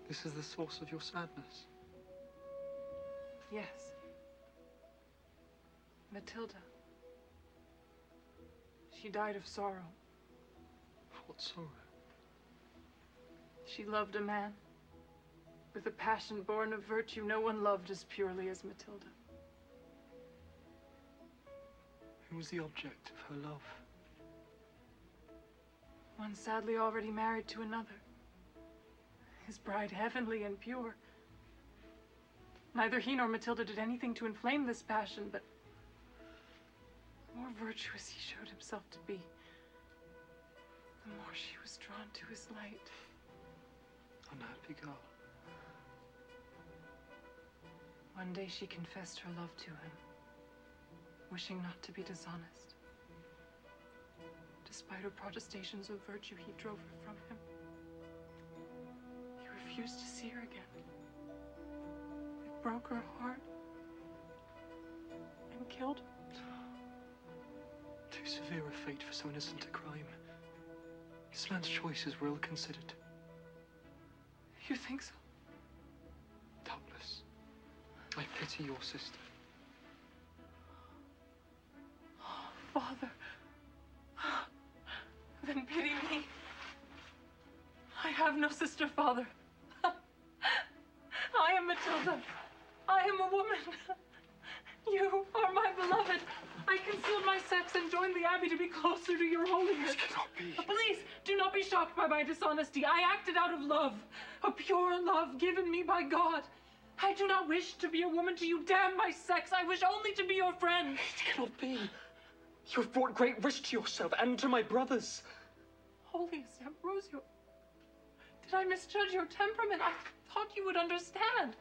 This is the source of your sadness. Yes. Matilda. She died of sorrow. What sorrow? She loved a man with a passion born of virtue no one loved as purely as Matilda. Who was the object of her love? One sadly already married to another. His bride heavenly and pure. Neither he nor Matilda did anything to inflame this passion, but the more virtuous he showed himself to be, the more she was drawn to his light. Unhappy girl. One day she confessed her love to him, wishing not to be dishonest. Despite her protestations of virtue, he drove her from him. He refused to see her again. It broke her heart and killed her. Too severe a fate for so innocent a crime. This man's choices were ill-considered. You think so? Doubtless. I pity your sister. Father, then pity me. I have no sister, Father. I am Matilda. I am a woman. You are my beloved. I concealed my sex and joined the Abbey to be closer to your holiness. This cannot be. Please, do not be shocked by my dishonesty. I acted out of love, a pure love given me by God. I do not wish to be a woman to you. Damn my sex. I wish only to be your friend. It cannot be. You have brought great risk to yourself and to my brothers. Holiest Ambrosio, did I misjudge your temperament? I thought you would understand.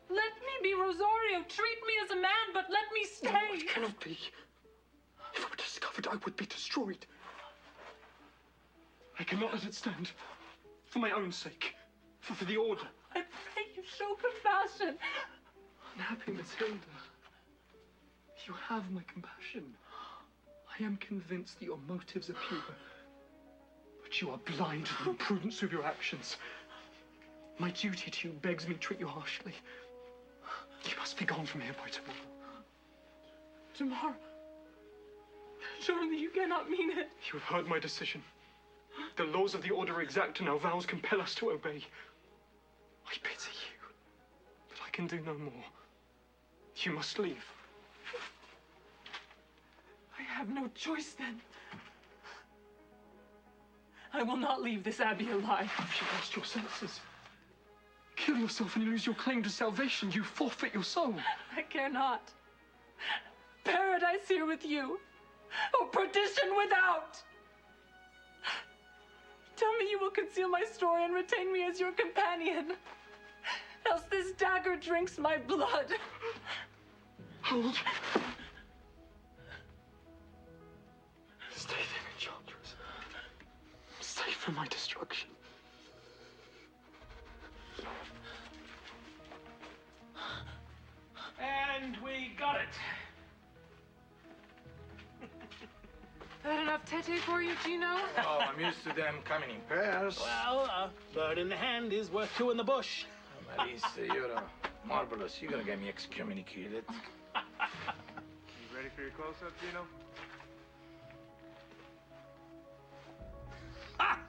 Let me be Rosario. Treat me as a man, but let me stay. No, it cannot be. If it were discovered, I would be destroyed. I cannot let it stand. For my own sake. For the order. I pray you show compassion. Unhappy Matilda. You have my compassion. I am convinced that your motives are pure. But you are blind to the imprudence of your actions. My duty to you begs me to treat you harshly. You must be gone from here by tomorrow. Tomorrow? Surely you cannot mean it. You have heard my decision. The laws of the order are exact and our vows compel us to obey. I pity you, but I can do no more. You must leave. I have no choice then. I will not leave this abbey alive. If you lost your senses, kill yourself and you lose your claim to salvation. You forfeit your soul. I care not. Paradise here with you, or perdition without. Tell me you will conceal my story and retain me as your companion. Else this dagger drinks my blood. Hold. Stay there, Enchantress. Stay for my destruction. And we got it. That enough tete for you, Gino? Oh, I'm used to them coming in pairs. Well, a bird in the hand is worth two in the bush. Marisa, you're marvelous. You're gonna get me excommunicated. You ready for your close-up, Gino? Ah!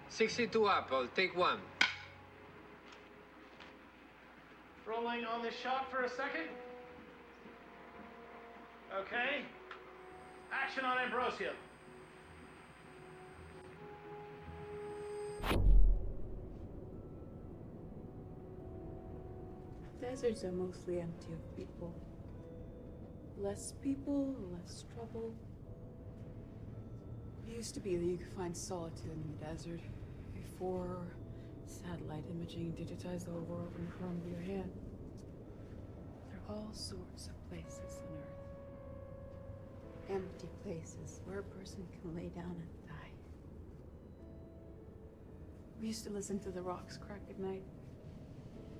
62 apple, take 1. Rolling on the shot for a second. Okay. Action on Ambrosio. Deserts are mostly empty of people. Less people, less trouble. It used to be that you could find solitude in the desert before satellite imaging digitized the whole world in the palm of your hand. There are all sorts of places on Earth. Empty places where a person can lay down and die. We used to listen to the rocks crack at night.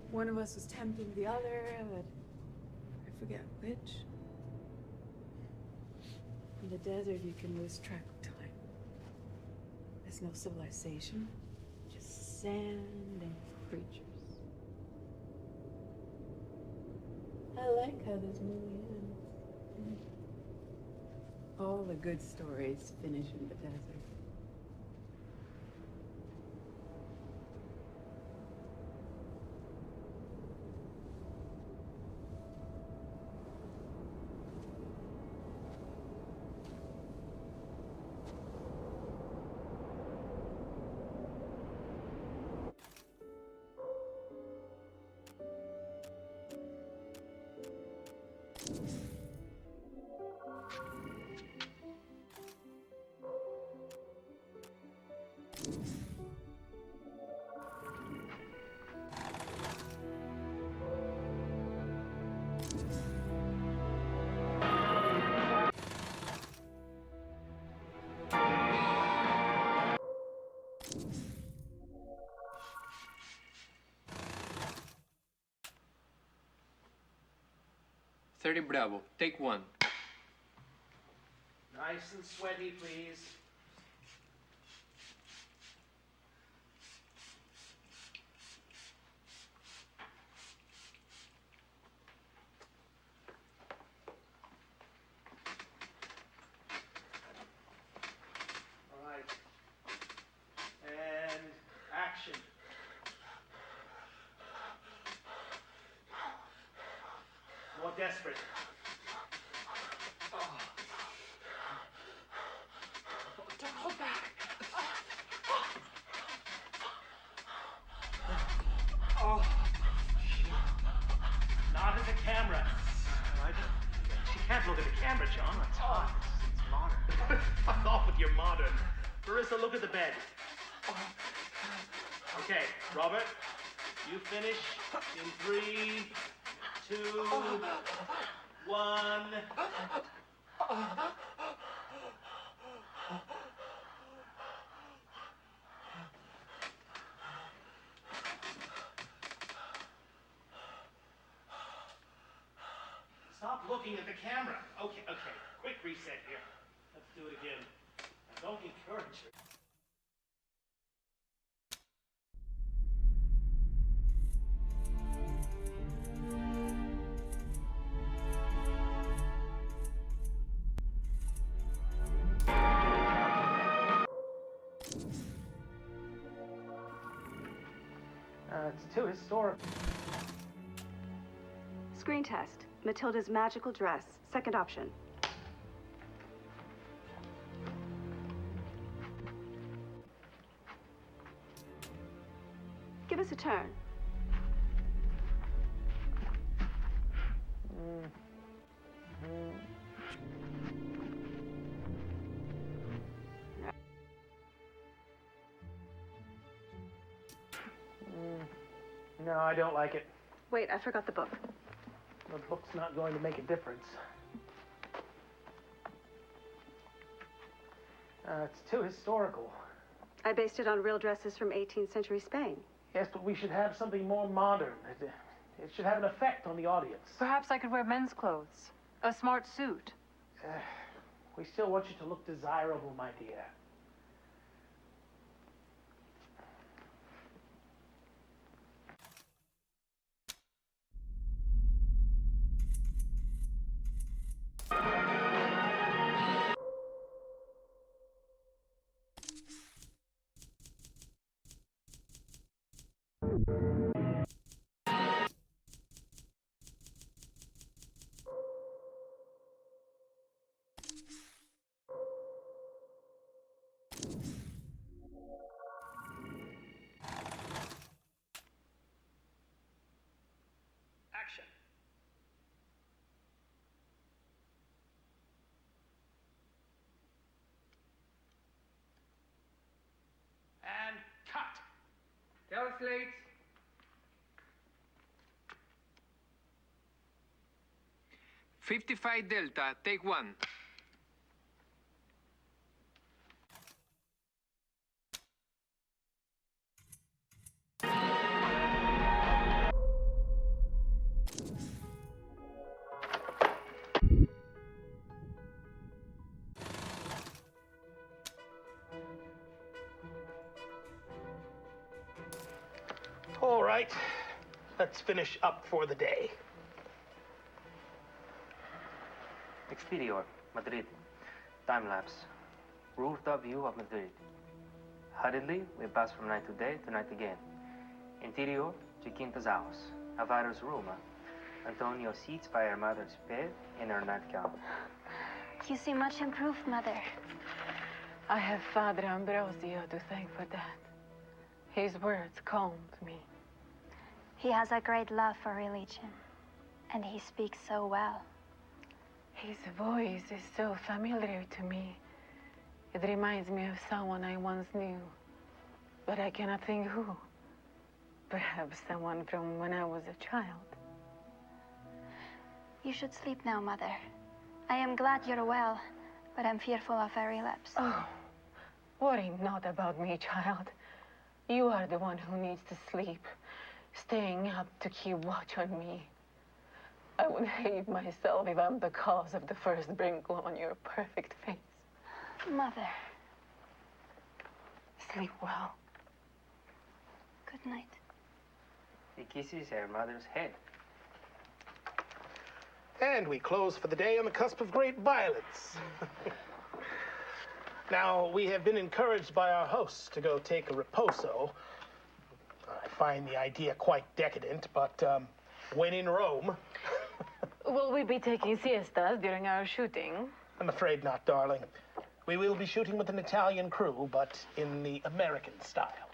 One of us was tempting the other, but I forget which. In the desert, you can lose track of time. There's no civilization, just sand and creatures. I like how this movie ends. All the good stories finish in the desert. Bravo, take 1. Nice and sweaty, please. All right. And action. More desperate. Don't hold back. Oh. Not at the camera. She can't look at the camera, John. It's hot. It's modern. Fuck off with your modern. Marissa, look at the bed. Okay, Robert, you finish in 3, 2, 1. Stop looking at the camera. Okay. Quick reset here. Let's do it again. Now, don't encourage her. It's too historic. Screen test. Matilda's magical dress. Second option. Give us a turn. No, I don't like it. Wait, I forgot the book. The book's not going to make a difference. It's too historical. I based it on real dresses from 18th century Spain. Yes, but we should have something more modern. It should have an effect on the audience. Perhaps I could wear men's clothes. A smart suit. We still want you to look desirable, my dear. Action. And cut. Tell us, late. "55 Delta, take 1. All right, let's finish up for the day. Exterior, Madrid. Time-lapse. Rooftop view of Madrid. Hurriedly, we pass from night to day to night again. Interior, Chiquinta's house. Alvaro's room. Antonio sits by her mother's bed in her nightgown. You seem much improved, Mother. I have Father Ambrosio to thank for that. His words calmed me. He has a great love for religion, and he speaks so well. His voice is so familiar to me. It reminds me of someone I once knew, but I cannot think who. Perhaps someone from when I was a child. You should sleep now, Mother. I am glad you're well, but I'm fearful of a relapse. Oh, worry not about me, child. You are the one who needs to sleep, staying up to keep watch on me. I would hate myself if I'm the cause of the first wrinkle on your perfect face. Mother. Sleep well. Good night. He kisses her mother's head. And we close for the day on the cusp of great violence. Now, we have been encouraged by our hosts to go take a reposo. I find the idea quite decadent, but when in Rome... Will we be taking siestas during our shooting? I'm afraid not, darling. We will be shooting with an Italian crew, but in the American style.